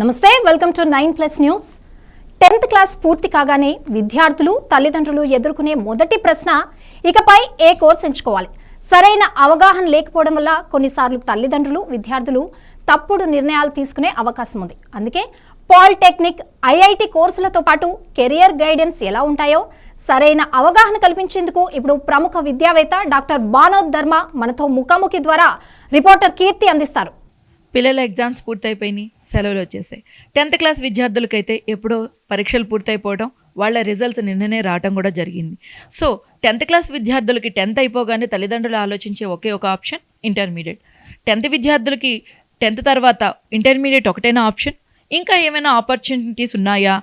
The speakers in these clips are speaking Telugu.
నమస్తే, welcome to 9+ news. 10th class పూర్తి కాగానే విద్యార్థులు తల్లిదండ్రులు ఎదుర్కొనే మొదటి ప్రశ్న ఇకపై ఏ కోర్స్ ఎంచుకోవాలి. సరైన అవగాహన లేకపోవడం వల్ల కొన్నిసార్లు తల్లిదండ్రులు విద్యార్థులు తప్పుడు నిర్ణయాలు తీసుకునే అవకాశం ఉంది. అందుకే పాలిటెక్నిక్, ఐఐటి కోర్సులతో పాటు కెరియర్ గైడెన్స్ ఎలా ఉంటాయో సరైన అవగాహన కల్పించేందుకు ఇప్పుడు ప్రముఖ విద్యావేత్త డాక్టర్ బానోద్ ధర్మ మనతో ముఖాముఖి ద్వారా రిపోర్టర్ కీర్తి అందిస్తారు. పిల్లల ఎగ్జామ్స్ పూర్తయిపోయినాయి, సెలవులు వచ్చేసాయి. 10th క్లాస్ విద్యార్థులకైతే ఎప్పుడో పరీక్షలు పూర్తయిపోవడం, వాళ్ళ రిజల్ట్స్ నిన్ననే రావడం కూడా జరిగింది. సో 10th క్లాస్ విద్యార్థులకి 10th అయిపోగానే తల్లిదండ్రులు ఆలోచించే ఒకే ఒక ఆప్షన్ ఇంటర్మీడియట్. 10th విద్యార్థులకి 10th తర్వాత ఇంటర్మీడియట్ ఒకటేనా ఆప్షన్? ఇంకా ఏమైనా ఆపర్చునిటీస్ ఉన్నాయా?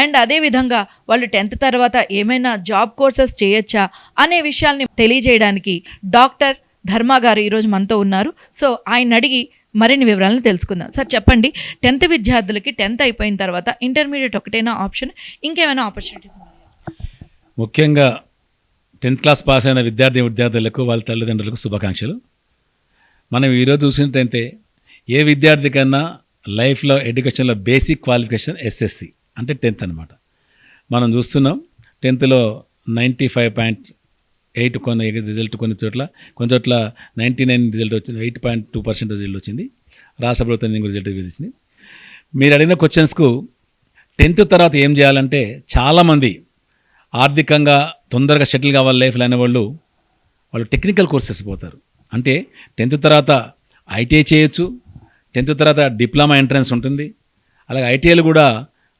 అండ్ అదేవిధంగా వాళ్ళు 10th తర్వాత ఏమైనా జాబ్ కోర్సెస్ చేయొచ్చా అనే విషయాల్ని తెలియజేయడానికి డాక్టర్ ధర్మ గారు ఈరోజు మనతో ఉన్నారు. సో ఆయన అడిగి మరిన్ని వివరాలను తెలుసుకుందాం. సార్ చెప్పండి, 10th విద్యార్థులకి 10th అయిపోయిన తర్వాత ఇంటర్మీడియట్ ఒకటేనా ఆప్షన్, ఇంకేమైనా ఆపర్చునిటీస్ ఉన్నాయా? ముఖ్యంగా 10th క్లాస్ పాస్ అయిన విద్యార్థులకు వాళ్ళ తల్లిదండ్రులకు శుభాకాంక్షలు. మనం ఈరోజు చూసినట్టయితే ఏ విద్యార్థికన్నా లైఫ్లో ఎడ్యుకేషన్లో బేసిక్ క్వాలిఫికేషన్ ఎస్ఎస్సి అంటే 10th అనమాట. మనం చూస్తున్నాం 10thలో 95.8 కొన్ని రిజల్ట్, కొన్ని చోట్ల 99 రిజల్ట్ వచ్చింది, 8.2% రిజల్ట్ వచ్చింది. రాష్ట్ర ప్రభుత్వం రిజల్ట్ ఇచ్చింది. మీరు అడిగిన క్వశ్చన్స్కు 10th తర్వాత ఏం చేయాలంటే చాలామంది ఆర్థికంగా తొందరగా సెటిల్ కావాలి లైఫ్లో అనే వాళ్ళు టెక్నికల్ కోర్సెస్ పోతారు. అంటే 10th తర్వాత ఐటీఐ చేయొచ్చు, 10th తర్వాత డిప్లొమా ఎంట్రన్స్ ఉంటుంది, అలాగే ఐటీఐలు కూడా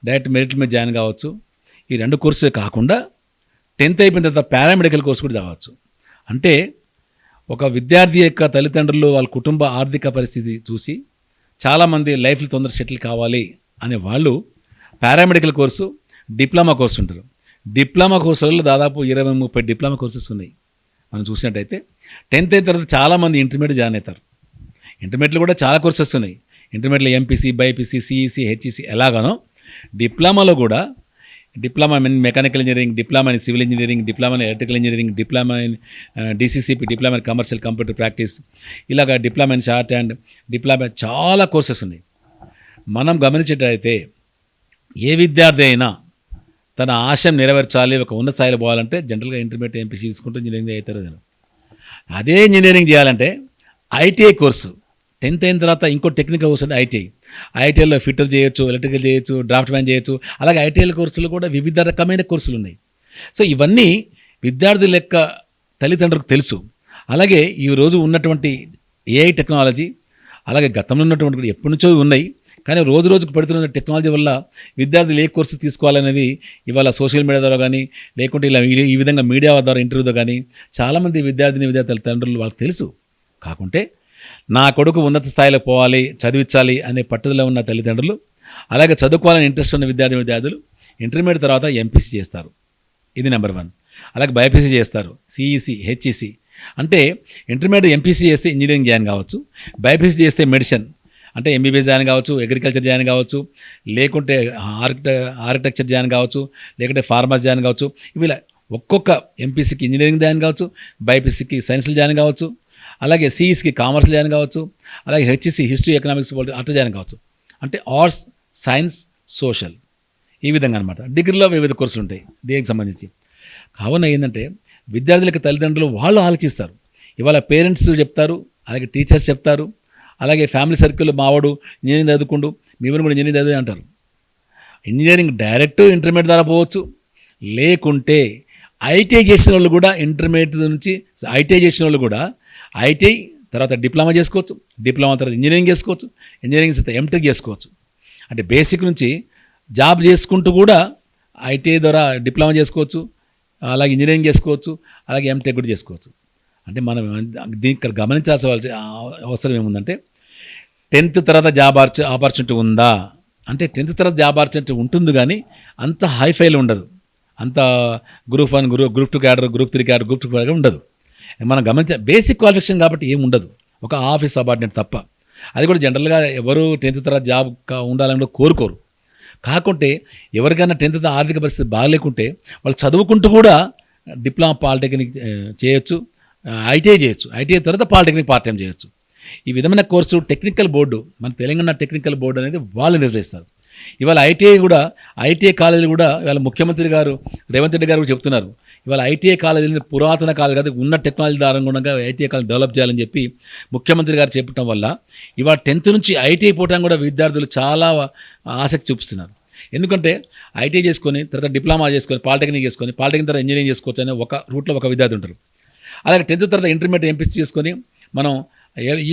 డైరెక్ట్ మెరిట్ మీద జాయిన్ కావచ్చు. ఈ 2 కోర్సులు కాకుండా 10th అయిపోయిన తర్వాత పారామెడికల్ కోర్సు కూడా చదవచ్చు. అంటే ఒక విద్యార్థి యొక్క తల్లిదండ్రులు వాళ్ళ కుటుంబ ఆర్థిక పరిస్థితి చూసి చాలామంది లైఫ్లో తొందర సెటిల్ కావాలి అనే వాళ్ళు పారామెడికల్ కోర్సు, డిప్లొమా కోర్సు ఉంటారు. డిప్లొమా కోర్సులలో దాదాపు 20-30 డిప్లొమా కోర్సెస్ ఉన్నాయి. మనం చూసినట్టయితే 10th అయిన తర్వాత చాలామంది ఇంటర్మీడియట్ జాయిన్ అవుతారు. ఇంటర్మీడియట్లో కూడా చాలా కోర్సెస్ ఉన్నాయి. ఇంటర్మీడియట్లో ఎంపీసీ, బైపీసీ, సిఈసీ, హెచ్ఈసీ ఎలాగానో డిప్లొమాలో కూడా diploma in mechanical engineering, diploma in civil engineering, diploma in electrical engineering, diploma in DCCP, diploma in commercial computer practice, ఇలాగ diploma in shorthand, diploma చాలా కోర్సెస్ ఉన్నాయి. మనం గమనించేటైతే ఏ విద్యార్థి అయినా తన ఆశయం నెరవేర్చాలి, ఒక ఉన్నత స్థాయిలో పోవాలంటే జనరల్గా ఇంటర్మీడియట్ ఎంపీసీ తీసుకుంటూ ఇంజనీరింగ్ అవుతారు. అదే ఇంజనీరింగ్ చేయాలంటే ఐటీఐ కోర్సు 10th అయిన తర్వాత ఇంకో టెక్నికల్ కోర్సు అంటే ఐటీఐలో ఫిట్టర్ చేయొచ్చు, ఎలక్ట్రికల్ చేయొచ్చు, డ్రాఫ్ట్ మ్యాన్ చేయొచ్చు. అలాగే ఐటీఐల కోర్సులు కూడా వివిధ రకమైన కోర్సులు ఉన్నాయి. సో ఇవన్నీ విద్యార్థుల యొక్క తల్లిదండ్రులకు తెలుసు. అలాగే ఈరోజు ఉన్నటువంటి ఏఐ టెక్నాలజీ, అలాగే గతంలో ఉన్నటువంటి కూడా ఎప్పటి నుంచో ఉన్నాయి. కానీ రోజు రోజుకు పెడుతున్న టెక్నాలజీ వల్ల విద్యార్థులు ఏ కోర్సు తీసుకోవాలనేది ఇవాళ సోషల్ మీడియా ద్వారా కానీ, లేకుంటే ఇలా ఈ విధంగా మీడియా ద్వారా ఇంటర్వ్యూతో కానీ చాలామంది విద్యార్థిని తల్లిదండ్రులు వాళ్ళకి తెలుసు. కాకుంటే నా కొడుకు ఉన్నత స్థాయిలో పోవాలి, చదివించాలి అనే పట్టుదల ఉన్న తల్లిదండ్రులు, అలాగే చదువుకోవాలని ఇంట్రెస్ట్ ఉన్న విద్యార్థులు ఇంటర్మీడియట్ తర్వాత ఎంపీసీ చేస్తారు. ఇది నెంబర్ 1. అలాగే బైపీసీ చేస్తారు, సిఈసీ, హెచ్ఈసీ. అంటే ఇంటర్మీడియట్ ఎంపీసీ చేస్తే ఇంజనీరింగ్ జాయిన్ కావచ్చు, బైపీసీ చేస్తే మెడిసిన్ అంటే ఎంబీబీఎస్ జాయిన్ కావచ్చు, అగ్రికల్చర్ జాయిన్ కావచ్చు, లేకుంటే ఆర్కిటెక్చర్ జాయిన్ కావచ్చు, లేకుంటే ఫార్మసీ జాయిన్ కావచ్చు. ఇవి ఒక్కొక్క ఎంపీసీకి ఇంజనీరింగ్ జాయిన్ కావచ్చు, బైపీసీకి సైన్స్లు జాయిన్ కావచ్చు, అలాగే సిఈసీకి కామర్స్ జాయిన్ కావచ్చు, అలాగే హెచ్ఈసీ హిస్టరీ, ఎకనామిక్స్, అట్లా జాయిన్ కావచ్చు. అంటే ఆర్ట్స్, సైన్స్, సోషల్ ఈ విధంగా అనమాట. డిగ్రీలో వివిధ కోర్సులు ఉంటాయి దీనికి సంబంధించి. కావున ఏంటంటే విద్యార్థులకు తల్లిదండ్రులు వాళ్ళు ఆలోచిస్తారు. ఇవాళ పేరెంట్స్ చెప్తారు, అలాగే టీచర్స్ చెప్తారు, అలాగే ఫ్యామిలీ సర్కిల్లో మావాడు ఇంజనీరింగ్ చదువుకుంటూ మేము కూడా ఇంజనీరింగ్ చదివి అంటారు. ఇంజనీరింగ్ డైరెక్ట్ ఇంటర్మీడియట్ ద్వారా పోవచ్చు, లేకుంటే ఐటీఐ చేసిన వాళ్ళు కూడా ఇంటర్మీడియట్ నుంచి ఐటీఐ చేసిన వాళ్ళు కూడా ఐటీఐ తర్వాత డిప్లొమా చేసుకోవచ్చు, డిప్లొమా తర్వాత ఇంజనీరింగ్ చేసుకోవచ్చు, ఇంజనీరింగ్ తర్వాత ఎంటెక్ చేసుకోవచ్చు. అంటే బేసిక్ నుంచి జాబ్ చేసుకుంటూ కూడా ఐటీఐ ద్వారా డిప్లొమా చేసుకోవచ్చు, అలాగే ఇంజనీరింగ్ చేసుకోవచ్చు, అలాగే ఎంటెక్ కూడా చేసుకోవచ్చు. అంటే మనం దీనికి ఇక్కడ గమనించాల్సిన అవసరం ఏముందంటే 10th తర్వాత జాబ్ ఆపర్చునిటీ ఉందా అంటే 10th తర్వాత జాబ్ ఆపర్చునిటీ ఉంటుంది, కానీ అంత హైఫైలో ఉండదు. అంత group 1, group 2 cadre, group 3 cadre, group 2 cadre ఉండదు. మనం గమనించే బేసిక్ క్వాలిఫికేషన్ కాబట్టి ఏమి ఉండదు, ఒక ఆఫీస్ సబార్డినేట్ తప్ప. అది కూడా జనరల్గా ఎవరు 10th తర్వాత జాబ్ ఉండాలని కోరుకోరు. కాకుంటే ఎవరికైనా 10th ఆర్థిక పరిస్థితి బాగలేకుంటే వాళ్ళు చదువుకుంటూ కూడా డిప్లొమా పాలిటెక్నిక్ చేయొచ్చు, ఐటీఐ చేయొచ్చు, ఐటీఐ తర్వాత పాలిటెక్నిక్ పార్ట్ టైం చేయొచ్చు. ఈ విధమైన కోర్సు టెక్నికల్ బోర్డు, మన తెలంగాణ టెక్నికల్ బోర్డు అనేది వాళ్ళు నిర్వహిస్తారు. ఇవాళ ఐటీఐ కాలేజీలు కూడా ఇవాళ ముఖ్యమంత్రి గారు రేవంత్ రెడ్డి గారు చెప్తున్నారు, ఇవాళ ఐటీఐ కాలేజీలు పురాతన కాలేజీ కాదు, ఉన్న టెక్నాలజీ ఆధారంగా ఐటీఐ కాలేజ్ డెవలప్ చేయాలని చెప్పి ముఖ్యమంత్రి గారు చెప్పడం వల్ల ఇవాళ 10th నుంచి ఐటీఐ పోవడం కూడా విద్యార్థులు చాలా ఆసక్తి చూపిస్తున్నారు. ఎందుకంటే ఐటీఐ చేసుకొని తర్వాత డిప్లొమా చేసుకొని పాలిటెక్నిక్ చేసుకొని పాలిటెక్నిక్ తర్వాత ఇంజనీరింగ్ చేసుకోవచ్చు అనే ఒక రూట్లో ఒక విద్యార్థి ఉంటారు. అలాగే 10th తర్వాత ఇంటర్మీడియట్ ఎంపీసీ చేసుకొని మనం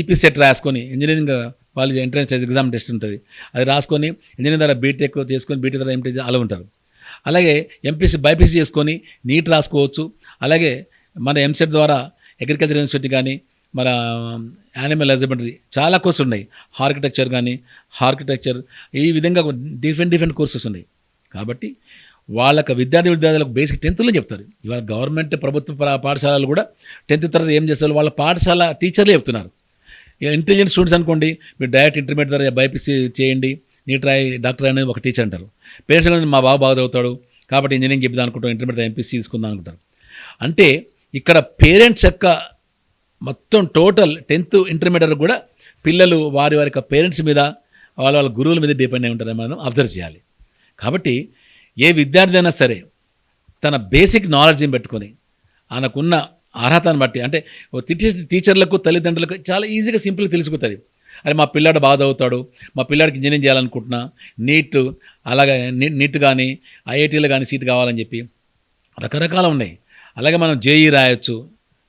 ఈపీ సెట్ రాసుకొని ఇంజనీరింగ్ వాళ్ళు ఎంట్రన్స్ ఎగ్జామ్ టెస్ట్ ఉంటుంది, అది రాసుకొని ఇంజనీరింగ్ ద్వారా బీటెక్ చేసుకొని బీటెక్ తర్వాత ఎంపీ అలా ఉంటారు. అలాగే ఎంపీసీ బైపీసీ చేసుకొని నీట్ రాసుకోవచ్చు. అలాగే మన ఎంసెట్ ద్వారా అగ్రికల్చర్ యూనివర్సిటీ కానీ మన యానిమల్ హస్బెండరీ చాలా కోర్సులు ఉన్నాయి, హార్కిటెక్చర్ ఈ విధంగా డిఫరెంట్ కోర్సెస్ ఉన్నాయి. కాబట్టి విద్యార్థులకు బేసిక్ 10thలో చెప్తారు. ఇవాళ గవర్నమెంట్ ప్రభుత్వ పాఠశాలలు కూడా 10th తర్వాత ఏం చేస్తారు వాళ్ళ పాఠశాల టీచర్లే చెప్తున్నారు. ఇంటెలిజెంట్ స్టూడెంట్స్ అనుకోండి, మీరు డైరెక్ట్ ఇంటర్మీడియట్ ద్వారా బైపీసీ చేయండి, నీట్ రాయి డాక్టర్ అనేది ఒక టీచర్ అంటారు. పేరెంట్స్ కూడా మా బాగా చదువుతాడు కాబట్టి ఇంజనీరింగ్ చెప్దాం అనుకుంటాం, ఇంటర్మీడియట్ ఎంపీసీ తీసుకుందాం అనుకుంటారు. అంటే ఇక్కడ పేరెంట్స్ యొక్క మొత్తం టోటల్ 10th ఇంటర్మీడియట్ కూడా పిల్లలు వారి యొక్క పేరెంట్స్ మీద వాళ్ళ గురువుల మీద డిపెండ్ అయి ఉంటారని మనం అబ్జర్వ్ చేయాలి. కాబట్టి ఏ విద్యార్థి అయినా సరే తన బేసిక్ నాలెడ్జ్ని పెట్టుకొని ఆయనకున్న అర్హతను బట్టి, అంటే టీచర్లకు తల్లిదండ్రులకు చాలా ఈజీగా సింపుల్గా తెలిసిపోతుంది. అరే మా పిల్లాడు బాగా చదువుతాడు, మా పిల్లాడికి ఇంజనీరింగ్ చేయాలనుకుంటున్నా, అలాగే నీట్ కానీ ఐఐటీలో కానీ సీట్ కావాలని చెప్పి రకరకాలు ఉన్నాయి. అలాగే మనం జేఈ రాయొచ్చు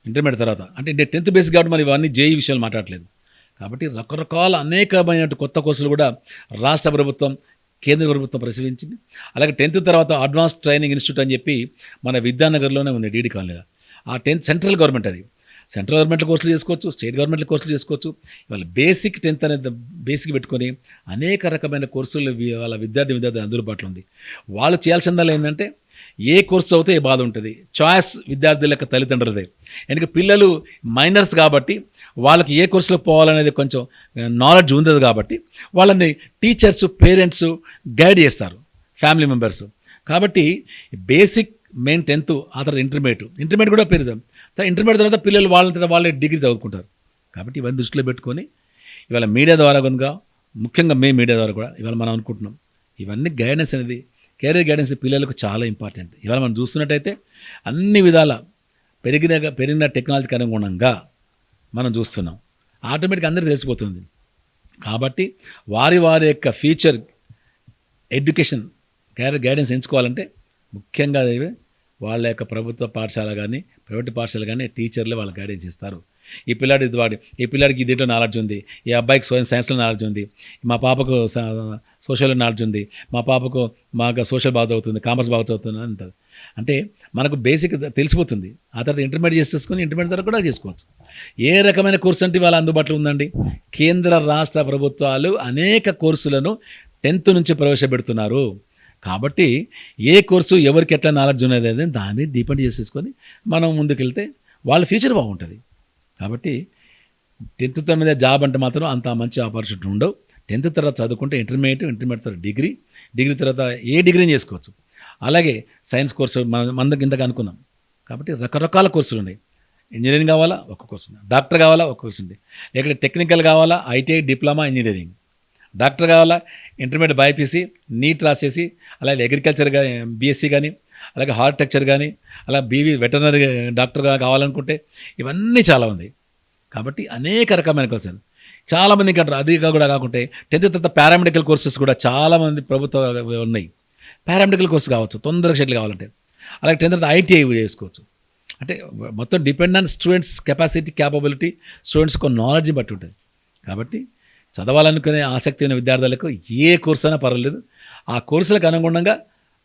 ఇంటర్మీడియట్ తర్వాత, అంటే 10th బేసిక్ కాబట్టి మనం ఇవన్నీ జేఈ విషయాలు మాట్లాడలేదు. కాబట్టి రకరకాల అనేకమైన కొత్త కోర్సులు కూడా రాష్ట్ర ప్రభుత్వం కేంద్ర ప్రభుత్వం ప్రసవించింది. అలాగే 10th తర్వాత అడ్వాన్స్ ట్రైనింగ్ ఇన్స్టిట్యూట్ అని చెప్పి మన విద్యానగర్లోనే ఉంది డీడీ కాలనీలో. ఆ 10th సెంట్రల్ గవర్నమెంట్, అది సెంట్రల్ గవర్నమెంట్ కోర్సులు చేసుకోవచ్చు, స్టేట్ గవర్నమెంట్ కోర్సులు చేసుకోవచ్చు. ఇవాళ బేసిక్ 10th అనేది బేసిక్ పెట్టుకొని అనేక రకమైన కోర్సులు వాళ్ళ విద్యార్థి అందుబాటులో ఉంది. వాళ్ళు చేయాల్సిందల్లా ఏంటంటే ఏ కోర్సు చదివితే ఏ బాధ ఉంటుంది, చాయిస్ విద్యార్థుల యొక్క తల్లిదండ్రులదే. ఎందుకంటే పిల్లలు మైనర్స్ కాబట్టి వాళ్ళకి ఏ కోర్సులో పోవాలనేది కొంచెం నాలెడ్జ్ ఉండదు కాబట్టి వాళ్ళని టీచర్స్ పేరెంట్స్ గైడ్ చేస్తారు, ఫ్యామిలీ మెంబర్స్. కాబట్టి బేసిక్ మెయిన్ 10th ఆ తర్వాత ఇంటర్మీడియట్ కూడా పెరుగుతాం. ఇంటర్మీడియట్ తర్వాత పిల్లలు వాళ్ళే డిగ్రీ చదువుకుంటారు. కాబట్టి ఇవన్నీ దృష్టిలో పెట్టుకొని ఇవాళ మీడియా ద్వారా కనుక, ముఖ్యంగా మీడియా ద్వారా కూడా ఇవాళ మనం అనుకుంటున్నాం ఇవన్నీ గైడెన్స్ అనేది, కెరీర్ గైడెన్స్ పిల్లలకు చాలా ఇంపార్టెంట్. ఇవాళ మనం చూస్తున్నట్టయితే అన్ని విధాల పెరిగిన టెక్నాలజీకి అనుగుణంగా మనం చూస్తున్నాం. ఆటోమేటిక్గా అందరికీ తెలిసిపోతుంది. కాబట్టి వారి యొక్క ఫ్యూచర్ ఎడ్యుకేషన్ కెరీర్ గైడెన్స్ ఎంచుకోవాలంటే ముఖ్యంగా వాళ్ళ యొక్క ప్రభుత్వ పాఠశాల కానీ ప్రైవేట్ పాఠశాల కానీ టీచర్లే వాళ్ళ గైడెన్స్ ఇస్తారు. ఈ పిల్లాడికి దీంట్లో నాలెడ్జ్ ఉంది, ఈ అబ్బాయికి సైన్స్లో నాలెడ్జ్ ఉంది, మా పాపకు సోషల్లో నాలెడ్జ్ ఉంది, మాకు సోషల్ బాగా చదువుతుంది, కామర్స్ బాగా చదువుతుంది అంటారు. అంటే మనకు బేసిక్ తెలిసిపోతుంది. ఆ తర్వాత ఇంటర్మీడియట్ చేసేసుకొని ఇంటర్మీడియట్ ద్వారా కూడా చేసుకోవచ్చు. ఏ రకమైన కోర్సు అంటే వాళ్ళ అందుబాటులో ఉందండి. కేంద్ర రాష్ట్ర ప్రభుత్వాలు అనేక కోర్సులను 10th నుంచి ప్రవేశపెడుతున్నారు. కాబట్టి ఏ కోర్సు ఎవరికి ఎట్లా నాలెడ్జ్ ఉన్నది అనేది దాన్ని డిపెండ్ చేసేసుకొని మనం ముందుకెళ్తే వాళ్ళ ఫ్యూచర్ బాగుంటుంది. కాబట్టి 10th మీద జాబ్ అంటే మాత్రం అంత మంచి ఆపర్చునిటీ ఉండవు. 10th తర్వాత చదువుకుంటే ఇంటర్మీడియట్ తర్వాత డిగ్రీ తర్వాత ఏ డిగ్రీని చేసుకోవచ్చు. అలాగే సైన్స్ కోర్సు మనం ఇంతగా అనుకున్నాం. కాబట్టి రకరకాల కోర్సులు ఉన్నాయి. ఇంజనీరింగ్ కావాలా ఒక కోర్సు ఉంది, డాక్టర్ కావాలా ఒక కోర్సు ఉంది, లేకపోతే టెక్నికల్ కావాలా ఐటీఐ డిప్లొమా ఇంజనీరింగ్, డాక్టర్ కావాలా ఇంటర్మీడియట్ బైపీసీ నీట్ రాసేసి, అలాగే అగ్రికల్చర్ కానీ బీఎస్సీ కానీ, అలాగే హార్టికల్చర్ కానీ, అలా బీవీ వెటర్నరీ డాక్టర్గా కావాలనుకుంటే ఇవన్నీ చాలా ఉంది. కాబట్టి అనేక రకమైన కోర్సులు చాలామందికి అంటారు. అది కూడా కాకుంటే 10th తర్వాత పారామెడికల్ కోర్సెస్ కూడా చాలామంది ప్రభుత్వ ఉన్నాయి. పారామెడికల్ కోర్సు కావచ్చు, తొందరగా షెడ్యూల్ కావాలంటే. అలాగే 10th తర్వాత ఐటీఐ చేసుకోవచ్చు. అంటే మొత్తం depend on students capacity capability, students ఒక నాలెడ్జ్ని బట్టి ఉంటుంది. కాబట్టి చదవాలనుకునే ఆసక్తి ఉన్న విద్యార్థులకు ఏ కోర్సు అయినా పర్వాలేదు, ఆ కోర్సులకు అనుగుణంగా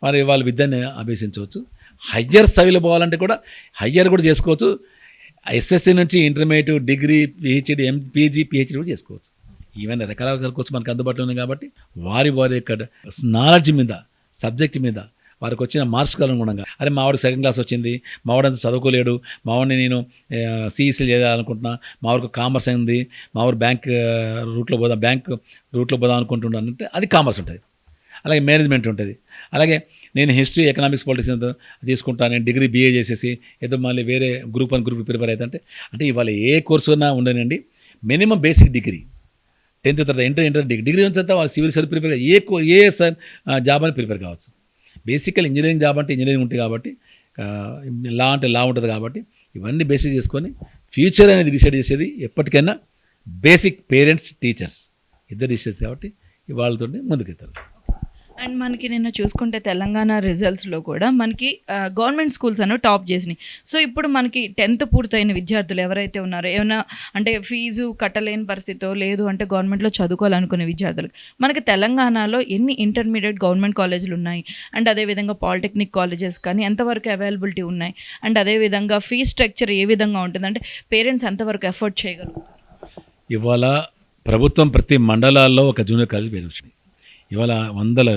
మరి వాళ్ళ విద్యని అభ్యసించవచ్చు. హయ్యర్ స్థాయిలో పోవాలంటే కూడా హయ్యర్ కూడా చేసుకోవచ్చు. ఎస్ఎస్సి నుంచి intermediate degree PhD PG PhD కూడా చేసుకోవచ్చు. ఈవెన్ రకరకాల కోర్సు మనకు అందుబాటులో ఉన్నాయి. కాబట్టి వారి యొక్క నాలెడ్జ్ మీద సబ్జెక్ట్ మీద వారికి వచ్చిన మార్క్స్ అనుగుణంగా, అరే మావాడికి 2nd క్లాస్ వచ్చింది, మావాడంతా చదువుకోలేడు, మావాడిని నేను సిఈసీలు చేయాలనుకుంటున్నా, మావాడికి కామర్స్ అయింది, మావాడు బ్యాంక్ రూట్లో పోదాం అనుకుంటున్నాను అంటే అది కామర్స్ ఉంటుంది. అలాగే మేనేజ్మెంట్ ఉంటుంది. అలాగే నేను హిస్టరీ ఎకనామిక్స్ పాలిటిక్స్ తీసుకుంటాను, నేను డిగ్రీ బీఏ చేసేసి ఏదో మళ్ళీ వేరే గ్రూప్ 1 గ్రూప్ ప్రిపేర్ అవుతుంటే, అంటే ఇవాళ ఏ కోర్సు ఉన్నా ఉండనండి మినిమం బేసిక్ డిగ్రీ 10th తర్వాత ఇంటర్ డిగ్రీ నుంచి తర్వాత వాళ్ళు సివిల్ సర్వీస్ ప్రిపేర్ ఏ జాబ్ అని ప్రిపేర్ కావచ్చు. బేసికల్ ఇంజనీరింగ్ జాబ్ అంటే ఇంజనీరింగ్ ఉంటుంది కాబట్టి, లా అంటే లా ఉంటుంది కాబట్టి, ఇవన్నీ బేసిక్ చేసుకొని ఫ్యూచర్ అనేది డిసైడ్ చేసేది ఎప్పటికైనా బేసిక్ పేరెంట్స్ టీచర్స్ ఇద్దరు డిసైడ్ కాబట్టి వాళ్ళతో ముందుకెళ్తారు. అండ్ మనకి నిన్న చూసుకుంటే తెలంగాణ రిజల్ట్స్లో కూడా మనకి గవర్నమెంట్ స్కూల్స్ అను టాప్ చేసినాయి. సో ఇప్పుడు మనకి 10th పూర్తయిన విద్యార్థులు ఎవరైతే ఉన్నారో, ఏమైనా అంటే ఫీజు కట్టలేని పరిస్థితో లేదు అంటే గవర్నమెంట్లో చదువుకోవాలనుకునే విద్యార్థులు మనకి తెలంగాణలో ఎన్ని ఇంటర్మీడియట్ గవర్నమెంట్ కాలేజీలు ఉన్నాయి, అండ్ అదేవిధంగా పాలిటెక్నిక్ కాలేజెస్ కానీ ఎంతవరకు అవైలబిలిటీ ఉన్నాయి, అండ్ అదేవిధంగా ఫీ స్ట్రక్చర్ ఏ విధంగా ఉంటుంది, అంటే పేరెంట్స్ ఎంతవరకు ఎఫోర్డ్ చేయగలుగుతారు? ఇవాళ ప్రభుత్వం ప్రతి మండలాల్లో ఒక జూనియర్ కాలేజ్ పేరు. ఇవాళ వందల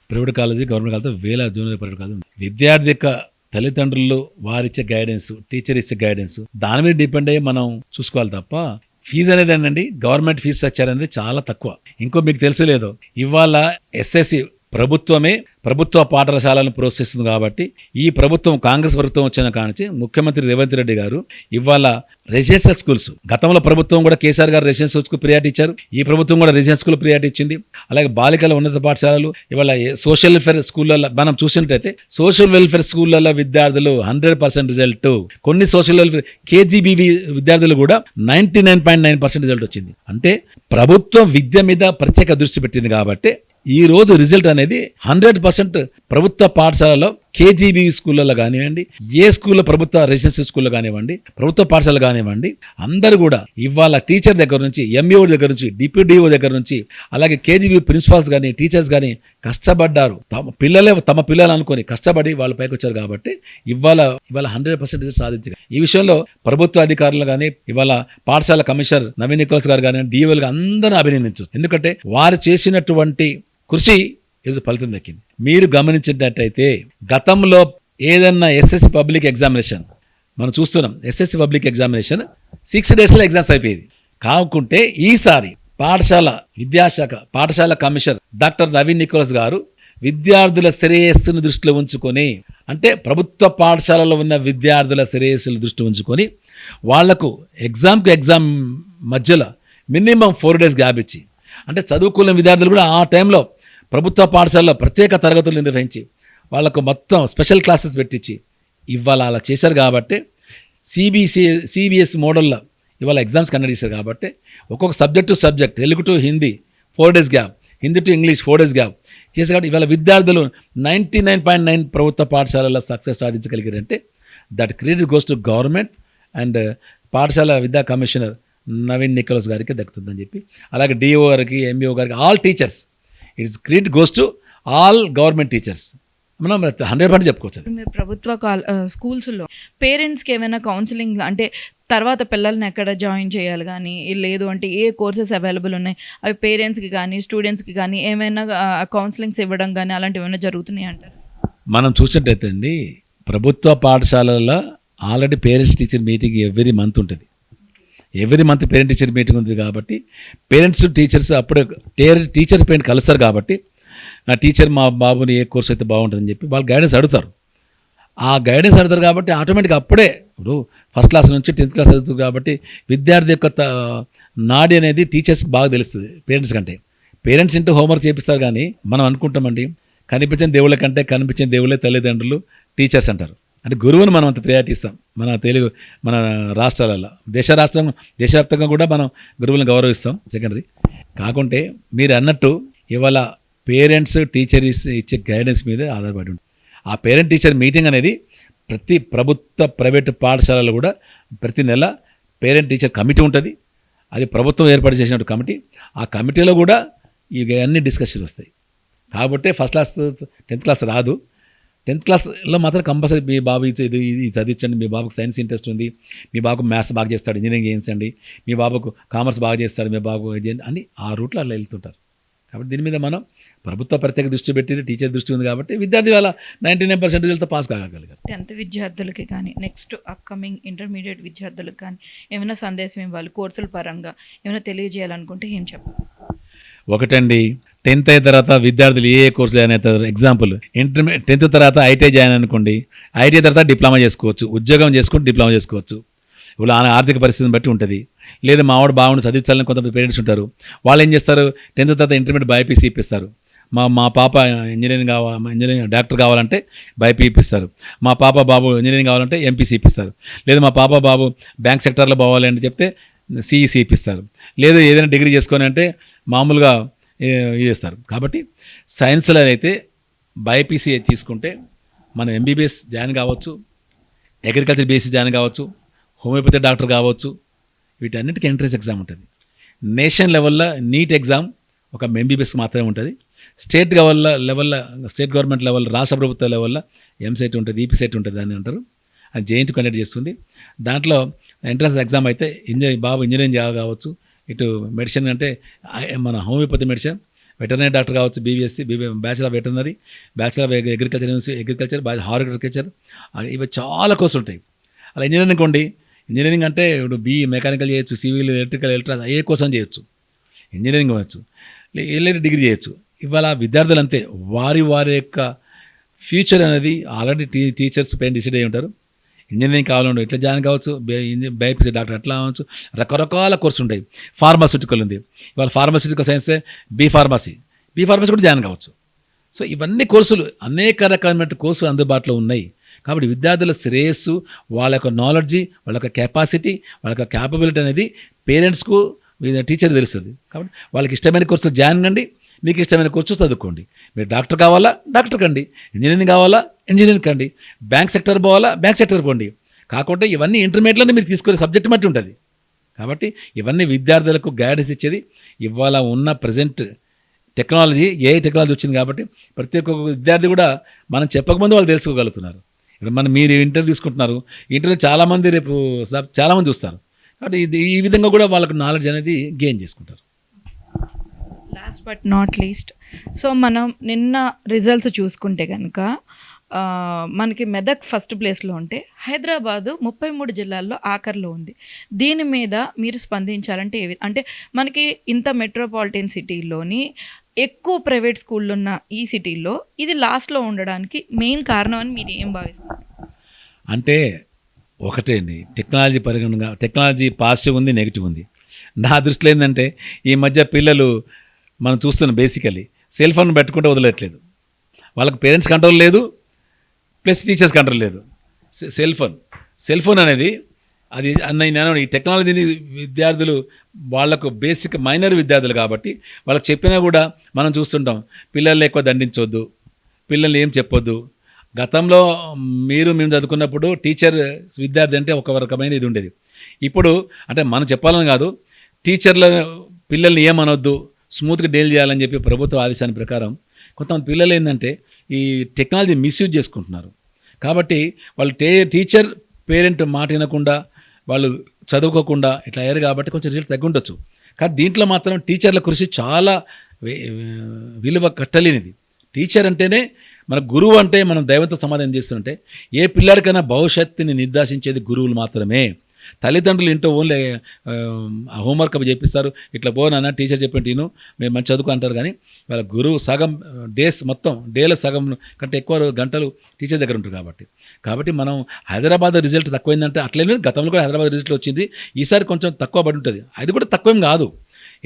ప్రైవేట్ కాలేజీ, గవర్నమెంట్ కాలేజీ, వేల జూనియర్ ప్రైవేట్ కాలేజీ. విద్యార్థి యొక్క తల్లిదండ్రులు వారిచ్చే గైడెన్స్, టీచర్ ఇచ్చే గైడెన్స్, దాని మీద డిపెండ్ అయ్యి మనం చూసుకోవాలి తప్ప ఫీజు అనేది ఏంటండి, గవర్నమెంట్ ఫీజు స్ట్రక్చర్ అనేది చాలా తక్కువ. ఇంకో మీకు తెలుసులేదో, ఇవాళ ఎస్ఎస్సి ప్రభుత్వమే ప్రభుత్వ పాఠశాలను ప్రోత్సహిస్తుంది కాబట్టి ఈ ప్రభుత్వం కాంగ్రెస్ ప్రభుత్వం వచ్చిన కానించి ముఖ్యమంత్రి రేవంత్ రెడ్డి గారు ఇవాళ రెసిడెన్షియల్ స్కూల్స్, గతంలో ప్రభుత్వం కూడా కేసీఆర్ గారు రెసిడెన్షియల్ స్కూల్ ప్రియారిటీ ఇచ్చారు, ఈ ప్రభుత్వం కూడా రెసిడెన్షియల్ స్కూల్ ప్రియారిటీ ఇచ్చింది. అలాగే బాలికల ఉన్నత పాఠశాలలు, ఇవాళ సోషల్ వెల్ఫేర్ స్కూళ్ళల్లో మనం చూసినట్టయితే సోషల్ వెల్ఫేర్ స్కూళ్ళల్లో విద్యార్థులు 100% రిజల్ట్, కొన్ని సోషల్ వెల్ఫేర్ కేజీబీవీ విద్యార్థులు కూడా 99.9% రిజల్ట్ వచ్చింది. అంటే ప్రభుత్వం విద్య మీద ప్రత్యేక దృష్టి పెట్టింది కాబట్టి ఈ రోజు రిజల్ట్ అనేది 100% ప్రభుత్వ పాఠశాలలో కేజీబీవీ స్కూళ్ళలో కానివ్వండి, ఏ స్కూల్లో ప్రభుత్వ రెసిడెన్షియల్ స్కూల్లో కానివ్వండి, ప్రభుత్వ పాఠశాల కానివ్వండి, అందరూ కూడా ఇవాళ టీచర్ దగ్గర నుంచి, ఎంఈఓ దగ్గర నుంచి, డిప్యూటీఓ దగ్గర నుంచి, అలాగే కేజీబీ ప్రిన్సిపాల్స్ కానీ టీచర్స్ కానీ కష్టపడ్డారు. తమ పిల్లలు అనుకొని కష్టపడి వాళ్ళ పైకి వచ్చారు కాబట్టి ఇవాళ 100% రిజల్ట్ సాధించారు. ఈ విషయంలో ప్రభుత్వ అధికారులు కానీ, ఇవాళ పాఠశాల కమిషనర్ నవీన్ నికోలస్ గారు కానీ, డిఓలు అందరూ అభినందించు. ఎందుకంటే వారు చేసినటువంటి కృషి ఈరోజు ఫలితం దక్కింది. మీరు గమనించినట్టయితే గతంలో ఏదన్నా ఎస్ఎస్సి పబ్లిక్ ఎగ్జామినేషన్ మనం చూస్తున్నాం, ఎస్ఎస్సి పబ్లిక్ ఎగ్జామినేషన్ 6 daysలో ఎగ్జామ్స్ అయిపోయేది. కాకుంటే ఈసారి విద్యాశాఖ పాఠశాల కమిషనర్ డాక్టర్ నవీన్ నికోలస్ గారు విద్యార్థుల శ్రేయస్సును దృష్టిలో ఉంచుకొని, అంటే ప్రభుత్వ పాఠశాలలో ఉన్న విద్యార్థుల శ్రేయస్సును దృష్టి ఉంచుకొని వాళ్లకు ఎగ్జామ్ మధ్యలో మినిమం 4 days గ్యాప్ ఇచ్చి, అంటే చదువుకున్న విద్యార్థులు కూడా ఆ టైంలో ప్రభుత్వ పాఠశాలలో ప్రత్యేక తరగతులు నిర్వహించి వాళ్ళకు మొత్తం స్పెషల్ క్లాసెస్ పెట్టించి ఇవాళ అలా చేశారు. కాబట్టి సిబిఎస్ మోడల్లో ఇవాళ ఎగ్జామ్స్ కండక్ట్ చేశారు. కాబట్టి ఒక్కొక్క subject Telugu to Hindi 4 days gap, Hindi to English 4 days gap చేశారు. కాబట్టి ఇవాళ విద్యార్థులు 99.9 ప్రభుత్వ పాఠశాలలో సక్సెస్ సాధించగలిగారంటే that credit goes to government and పాఠశాల విద్యా కమిషనర్ నవీన్ నికోలస్ గారికి దక్కుతుందని చెప్పి, అలాగే డిఓ గారికి, ఎంఈఓ గారికి, all teachers, it's credit goes to all government teachers. మనం 100% చెప్పుకోవచ్చు. మీరు ప్రభుత్వ స్కూల్స్లో పేరెంట్స్కి ఏమైనా కౌన్సిలింగ్, అంటే తర్వాత పిల్లల్ని ఎక్కడ జాయిన్ చేయాలి కానీ, లేదు అంటే ఏ కోర్సెస్ అవైలబుల్ ఉన్నాయి, అవి పేరెంట్స్కి కానీ స్టూడెంట్స్కి కానీ ఏమైనా కౌన్సిలింగ్స్ ఇవ్వడం కానీ అలాంటివి ఏమైనా జరుగుతున్నాయి అంటారు? మనం చూసినట్టయితే అండి, ప్రభుత్వ పాఠశాలల్లో already parents teacher meeting every month ఉంటుంది. Every month parent teacher meeting ఉంది కాబట్టి పేరెంట్స్ టీచర్స్ అప్పుడు టీచర్ పేరెంట్ కలుస్తారు. కాబట్టి ఆ టీచర్ మా బాబుని ఏ కోర్స్ అయితే బాగుంటుందని చెప్పి వాళ్ళు గైడెన్స్ అడుగుతారు. ఆ గైడెన్స్ అడుగుతారు కాబట్టి ఆటోమేటిక్గా అప్పుడే ఇప్పుడు ఫస్ట్ క్లాస్ నుంచి 10th క్లాస్ చదువుతుంది కాబట్టి విద్యార్థి యొక్క నాడి అనేది టీచర్స్కి బాగా తెలుస్తుంది పేరెంట్స్ కంటే. పేరెంట్స్ ఇంటూ హోంవర్క్ చేపిస్తారు కానీ మనం అనుకుంటామండి కనిపించిన దేవుళ్ళ కంటే కనిపించిన దేవుళ్ళే తల్లిదండ్రులు టీచర్స్ అంటారు. అంటే గురువుని మనం అంత ప్రయారిటీ ఇస్తాం మన రాష్ట్రాలలో, దేశవ్యాప్తంగా కూడా మనం గురువులను గౌరవిస్తాం. సెకండరీ కాకుంటే మీరు అన్నట్టు ఇవాళ పేరెంట్స్ టీచర్ ఇచ్చే గైడెన్స్ మీద ఆధారపడి ఉంటుంది. ఆ పేరెంట్ టీచర్ మీటింగ్ అనేది ప్రతి ప్రభుత్వ ప్రైవేటు పాఠశాలలో కూడా ప్రతి నెల పేరెంట్ టీచర్ కమిటీ ఉంటుంది. అది ప్రభుత్వం ఏర్పాటు చేసినట్టు కమిటీ. ఆ కమిటీలో కూడా ఇవన్నీ డిస్కషన్లు వస్తాయి. కాబట్టి ఫస్ట్ క్లాస్ 10th క్లాస్ రాదు. 10th క్లాస్లో మాత్రం కంపల్సరీ మీ బాబు ఇది చదివించండి, మీ బాబుకు సైన్స్ ఇంట్రెస్ట్ ఉంది, మీ బాబుకు మ్యాథ్స్ బాగా చేస్తాడు, ఇంజనీరింగ్ చేయించండి, మీ బాబుకు కామర్స్ బాగా చేస్తాడు, మీ బాబు అని ఆ రూట్లో అలా వెళ్తుంటారు. కాబట్టి దీని మీద మనం ప్రభుత్వ ప్రత్యేక దృష్టి పెట్టి టీచర్ దృష్టి ఉంది కాబట్టి విద్యార్థి వాళ్ళ 99% రిజల్ట్తో పాస్ కాగలిగారు. 10th విద్యార్థులకి కానీ నెక్స్ట్ అప్కమింగ్ ఇంటర్మీడియట్ విద్యార్థులకు కానీ ఏమైనా సందేశం ఇవ్వాలి, కోర్సుల పరంగా ఏమైనా తెలియజేయాలనుకుంటే ఏం చెప్పాలి? ఒకటండి, 10th అయిన తర్వాత విద్యార్థులు ఏ కోర్సు జాయిన్ అవుతారు. ఎగ్జాంపుల్ 10th తర్వాత ఐటీఐ జాయిన్ అనుకోండి, ఐటీఐ తర్వాత డిప్లొమా చేసుకోవచ్చు, ఉద్యోగం చేసుకుంటూ డిప్లొమా చేసుకోవచ్చు. ఇప్పుడు ఆర్థిక పరిస్థితిని బట్టి ఉంటుంది. లేదా మా వాడు బాగుండి చదివించాలని కొంతమంది పేరెంట్స్ ఉంటారు. వాళ్ళు ఏం చేస్తారు, 10th తర్వాత ఇంటర్మీడియట్ బైపీసీ ఇప్పిస్తారు. మా పాప ఇంజనీరింగ్ డాక్టర్ కావాలంటే బైపీ ఇప్పిస్తారు. మా పాప బాబు ఇంజనీరింగ్ కావాలంటే ఎంపీసీ ఇప్పిస్తారు. లేదా మా పాప బాబు బ్యాంక్ సెక్టార్లో పోవాలి అని చెప్తే సిఈసీ ఇప్పిస్తారు. లేదు ఏదైనా డిగ్రీ చేసుకొని అంటే మామూలుగా చేస్తారు. కాబట్టి సైన్స్లో అయితే బైపీసీ తీసుకుంటే మనం ఎంబీబీఎస్ జాయిన్ కావచ్చు, అగ్రికల్చర్ బీఎస్సీ జాయిన్ కావచ్చు, హోమియోపతి డాక్టర్ కావచ్చు. వీటన్నిటికీ ఎంట్రన్స్ ఎగ్జామ్ ఉంటుంది. నేషన్ లెవెల్లో నీట్ ఎగ్జామ్ ఒక ఎంబీబీఎస్కి మాత్రమే ఉంటుంది. స్టేట్ గవర్నమెంట్ లెవెల్, రాష్ట్ర ప్రభుత్వ లెవెల్లో ఎంసెట్ ఉంటుంది, ఈపీసెట్ ఉంటుంది అని అంటారు. అది జేఎన్టీ కండక్ట్ చేస్తుంది. దాంట్లో ఎంట్రన్స్ ఎగ్జామ్ అయితే ఇంజనీరింగ్ కావచ్చు, ఇటు మెడిసిన్ అంటే మన హోమియోపతి మెడిసిన్, వెటర్నరీ డాక్టర్ కావచ్చు, BBSc, bachelor of veterinary, bachelor of agriculture, horticulture, ఇవి చాలా కోర్సులు ఉంటాయి. అలా ఇంజనీరింగ్ ఉండి, ఇంజనీరింగ్ అంటే ఇప్పుడు మెకానికల్ చేయొచ్చు, సివిల్, ఎలక్ట్రికల్, ఏ కోర్స్ అని చేయొచ్చు, ఇంజనీరింగ్ అవ్వచ్చు, లేదా డిగ్రీ చేయొచ్చు. ఇవాళ విద్యార్థులు అంతే, వారి యొక్క ఫ్యూచర్ అనేది ఆల్రెడీ టీచర్స్ పేరెంట్ డిసైడ్ అయ్యి ఉంటారు. ఇంజనీరింగ్ కావాలంటే ఎట్లా జాయిన్ కావచ్చు, బైపీసీ డాక్టర్ ఎట్లా అవ్వచ్చు, రకరకాల కోర్సులు ఉంటాయి. ఫార్మాస్యూటికల్ ఉంది, ఇవాళ ఫార్మాస్యూటికల్ సైన్సే బీ ఫార్మసీ కూడా జాయిన్ కావచ్చు. సో ఇవన్నీ కోర్సులు, అనేక రకమైన కోర్సులు అందుబాటులో ఉన్నాయి. కాబట్టి విద్యార్థుల శ్రేయస్సు, వాళ్ళ యొక్క నాలెడ్జి, వాళ్ళ యొక్క కెపాసిటీ, వాళ్ళ యొక్క క్యాపబిలిటీ అనేది పేరెంట్స్కు టీచర్ తెలుస్తుంది. కాబట్టి వాళ్ళకి ఇష్టమైన కోర్సులు జాయిన్ కండి, మీకు ఇష్టమైన కోర్సు చదువుకోండి. మీరు డాక్టర్ కావాలా, డాక్టర్ కండి. ఇంజనీరింగ్ కావాలా, ఇంజనీరింగ్ కండి. బ్యాంక్ సెక్టర్ పోవాలా, బ్యాంక్ సెక్టర్ పోండి. కాకుంటే ఇవన్నీ ఇంటర్మీడియట్లోనే మీరు తీసుకునే సబ్జెక్ట్ బట్టి ఉంటుంది. కాబట్టి ఇవన్నీ విద్యార్థులకు గైడెన్స్ ఇచ్చేది. ఇవాళ ఉన్న ప్రజెంట్ టెక్నాలజీ, ఏ టెక్నాలజీ వచ్చింది కాబట్టి ప్రతి ఒక్క విద్యార్థి కూడా మనం చెప్పకముందు వాళ్ళు తెలుసుకోగలుగుతున్నారు. ఇప్పుడు మీరు ఇంటర్వ్యూ తీసుకుంటున్నారు, ఇంటర్వ్యూ చాలామంది రేపు చాలామంది చూస్తారు. కాబట్టి ఈ విధంగా కూడా వాళ్ళకు నాలెడ్జ్ అనేది గెయిన్ చేసుకుంటారు. Last but not least, so మనం నిన్న రిజల్ట్స్ చూసుకుంటే కనుక మనకి మెదక్ ఫస్ట్ ప్లేస్లో ఉంటే హైదరాబాదు 33 జిల్లాల్లో ఆఖరిలో ఉంది. దీని మీద మీరు స్పందించాలంటే అంటే మనకి ఇంత మెట్రోపాలిటన్ సిటీలోని ఎక్కువ ప్రైవేట్ స్కూళ్ళు ఉన్న ఈ సిటీలో ఇది లాస్ట్లో ఉండడానికి మెయిన్ కారణం అని మీరు ఏం భావిస్తారు? అంటే ఒకటే అండి, టెక్నాలజీ పాజిటివ్ ఉంది, నెగిటివ్ ఉంది. నా దృష్టిలో ఏంటంటే ఈ మధ్య పిల్లలు మనం చూస్తున్నాం, బేసికలీ సెల్ ఫోన్ పెట్టుకుంటే వదిలేట్లేదు. వాళ్ళకి పేరెంట్స్ కంట్రోల్ లేదు, ప్లస్ టీచర్స్ కంట్రోల్ లేదు. సెల్ ఫోన్ అనేది అది నేను ఈ టెక్నాలజీని విద్యార్థులు వాళ్ళకు బేసిక్ మైనర్ విద్యార్థులు కాబట్టి వాళ్ళకి చెప్పినా కూడా మనం చూస్తుంటాం, పిల్లల్ని ఎక్కువ దండించవద్దు, పిల్లల్ని ఏం చెప్పొద్దు. గతంలో మేము చదువుకున్నప్పుడు టీచర్ విద్యార్థి అంటే ఒక రకమైన ఇది ఉండేది. ఇప్పుడు అంటే మనం చెప్పాలని కాదు, టీచర్ల పిల్లల్ని ఏమనొద్దు, స్మూత్గా డీల్ చేయాలని చెప్పి ప్రభుత్వ ఆదేశాన్ని ప్రకారం కొంతమంది పిల్లలు ఏంటంటే ఈ టెక్నాలజీ మిస్యూజ్ చేసుకుంటున్నారు. కాబట్టి వాళ్ళు టీచర్ పేరెంట్ మాట వినకుండా వాళ్ళు చదువుకోకుండా ఇట్లా అయ్యారు కాబట్టి కొంచెం రిజల్ట్ తగ్గి ఉండొచ్చు. కానీ దీంట్లో మాత్రం టీచర్ల కృషి చాలా విలువ కట్టలేనిది. టీచర్ అంటేనే మన గురువు, అంటే మనం దైవంతో సమాధానం చేస్తుంటే ఏ పిల్లాడికైనా భవిష్యత్తుని నిర్దేశించేది గురువులు మాత్రమే. తల్లిదండ్రులు ఇంట్లో ఓన్లీ హోంవర్క్ అవి చేపిస్తారు, ఇట్లా పోనా టీచర్ చెప్పినట్టు నేను మేము మంచి చదువుకో అంటారు. కానీ వాళ్ళ గురువు సగం డేలో సగం కంటే ఎక్కువ గంటలు టీచర్ దగ్గర ఉంటారు. కాబట్టి మనం హైదరాబాద్ రిజల్ట్ తక్కువైందంటే అట్లేమి, గతంలో కూడా హైదరాబాద్ రిజల్ట్ వచ్చింది, ఈసారి కొంచెం తక్కువ పడి ఉంటుంది. అది కూడా తక్కువేం కాదు,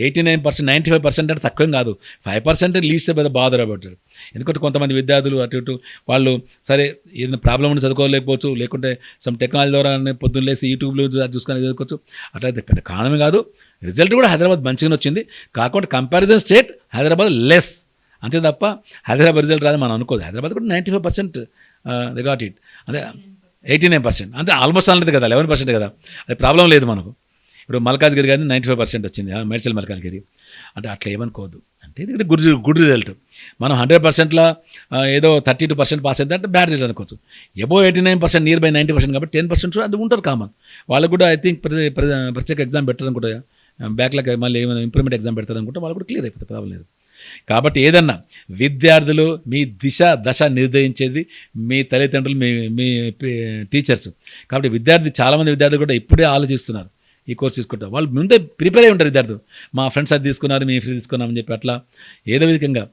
89%, 95% అంటే తక్కువేం కాదు. 5% లీస్ట్ బాధపడ్డారు. ఎందుకంటే కొంతమంది విద్యార్థులు అటు ఇటు వాళ్ళు సరే ఏదైనా ప్రాబ్లం ఉండి చదువుకోలేకపోవచ్చు, లేకుంటే సమ్ టెక్నాలజీ ద్వారా పొద్దున్న లేసి యూట్యూబ్లో చూసుకొని చదువుకోవచ్చు. అట్లయితే పెద్ద కారణమే కాదు. రిజల్ట్ కూడా హైదరాబాద్ మంచిగానే వచ్చింది. కాకుండా కంపారిజన్ స్టేట్ హైదరాబాద్ లెస్, అంతే తప్ప హైదరాబాద్ రిజల్ట్ రాదు మనం అనుకోదు. హైదరాబాద్ కూడా 95% దే గాట్ ఇట్, అదే 89%, అంతే ఆల్మోస్ట్ అనేది కదా, 11% కదా, అది ప్రాబ్లం లేదు మనకు. ఇప్పుడు మల్కాజ్గిరి కానీ 95% వచ్చింది, మేడ్చల్ మల్కాజ్గిరి. అంటే అట్లా ఏమనుకోవద్దు, అంటే ఇది గుడ్ రిజల్ట్. మనం 100%లో ఏదో 32% పాస్ అయితే అంటే బ్యాడ్ రిజల్ట్ అనుకోవచ్చు. ఎబో 89%, నియర్ బై 90% కాబట్టి 10% అది ఉంటారు కామన్. వాళ్ళకు కూడా ఐ థింక్ ప్రత్యేక ఎగ్జామ్ పెట్టారనుకుంటా, బ్యాక్లాగ్ మళ్ళీ ఏమైనా ఇంప్రూవ్మెంట్ ఎగ్జామ్ పెడతారనుకుంటే వాళ్ళు కూడా క్లియర్ అయిపోతుంది, ప్రాబ్లం లేదు. కాబట్టి ఏదన్నా విద్యార్థులు మీ దశ నిర్ణయించేది మీ తల్లిదండ్రులు, మీ టీచర్స్. కాబట్టి చాలామంది విద్యార్థులు కూడా ఇప్పుడే ఆలోచిస్తున్నారు ఈ కోర్స్ తీసుకుంటారు. వాళ్ళు ముందే ప్రిపేర్ అయి ఉంటారు విద్యార్థులు, మా ఫ్రెండ్స్ అది తీసుకున్నారు, మేము ఫ్రీ తీసుకున్నామని చెప్పి. అట్లా ఏదో విధంగా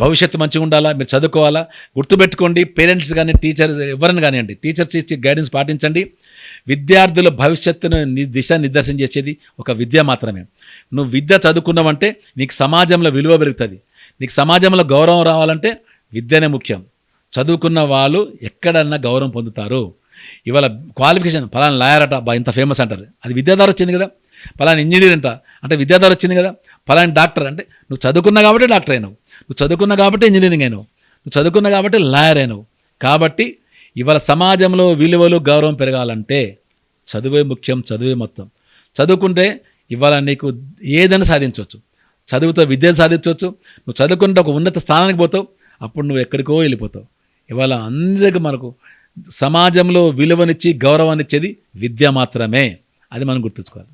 భవిష్యత్తు మంచిగా ఉండాలా, మీరు చదువుకోవాలా. గుర్తుపెట్టుకోండి, పేరెంట్స్ కానీ టీచర్స్ ఎవరైనా కానివ్వండి, టీచర్స్ ఇచ్చి గైడెన్స్ పాటించండి. విద్యార్థుల భవిష్యత్తును దిశ నిర్దేశం చేసేది ఒక విద్య మాత్రమే. నువ్వు విద్య చదువుకున్నావంటే నీకు సమాజంలో విలువ పెరుగుతుంది. నీకు సమాజంలో గౌరవం రావాలంటే విద్యనే ముఖ్యం. చదువుకున్న వాళ్ళు ఎక్కడన్నా గౌరవం పొందుతారు. ఇవాళ క్వాలిఫికేషన్ పలానా లాయర్ అట, ఇంత ఫేమస్ అంటారు, అది విద్య ద్వారా వచ్చింది కదా. పలానా ఇంజనీర్ అంట అంటే విద్య ద్వారా వచ్చింది కదా. పలానా డాక్టర్ అంటే నువ్వు చదువుకున్నా కాబట్టి డాక్టర్ అయినావు, నువ్వు చదువుకున్నా కాబట్టి ఇంజనీరింగ్ అయినావు, నువ్వు చదువుకున్నా కాబట్టి లాయర్ అయినావు. కాబట్టి ఇవాళ సమాజంలో విలువలు గౌరవం పెరగాలంటే చదువే ముఖ్యం, చదువే మొత్తం. చదువుకుంటే ఇవాళ నీకు ఏదైనా సాధించవచ్చు. చదువుతో విద్యను సాధించవచ్చు. నువ్వు చదువుకుంటే ఒక ఉన్నత స్థానానికి పోతావు, అప్పుడు నువ్వు ఎక్కడికో వెళ్ళిపోతావు. ఇవాళ అందరికీ మనకు సమాజంలో విలువనిచ్చి గౌరవాన్నిచ్చేది విద్య మాత్రమే. అది మనం గుర్తుంచుకోవాలి.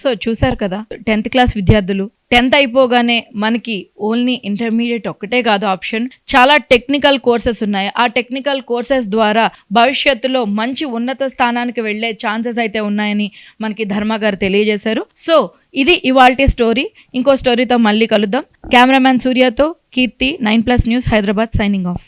సో చూసారు కదా, 10th క్లాస్ విద్యార్థులు 10th అయిపోగానే మనకి ఓన్లీ ఇంటర్మీడియట్ ఒక్కటే కాదు ఆప్షన్, చాలా టెక్నికల్ కోర్సెస్ ఉన్నాయి. ఆ టెక్నికల్ కోర్సెస్ ద్వారా భవిష్యత్తులో మంచి ఉన్నత స్థానానికి వెళ్ళే ఛాన్సెస్ అయితే ఉన్నాయని మనకి ధర్మ గారు తెలియజేశారు. సో ఇది ఇవాల్టి స్టోరీ. ఇంకో స్టోరీతో మళ్ళీ కలుద్దాం. కెమెరామ్యాన్ సూర్యతో కీర్తి, 9+ న్యూస్ హైదరాబాద్, సైనింగ్ ఆఫ్.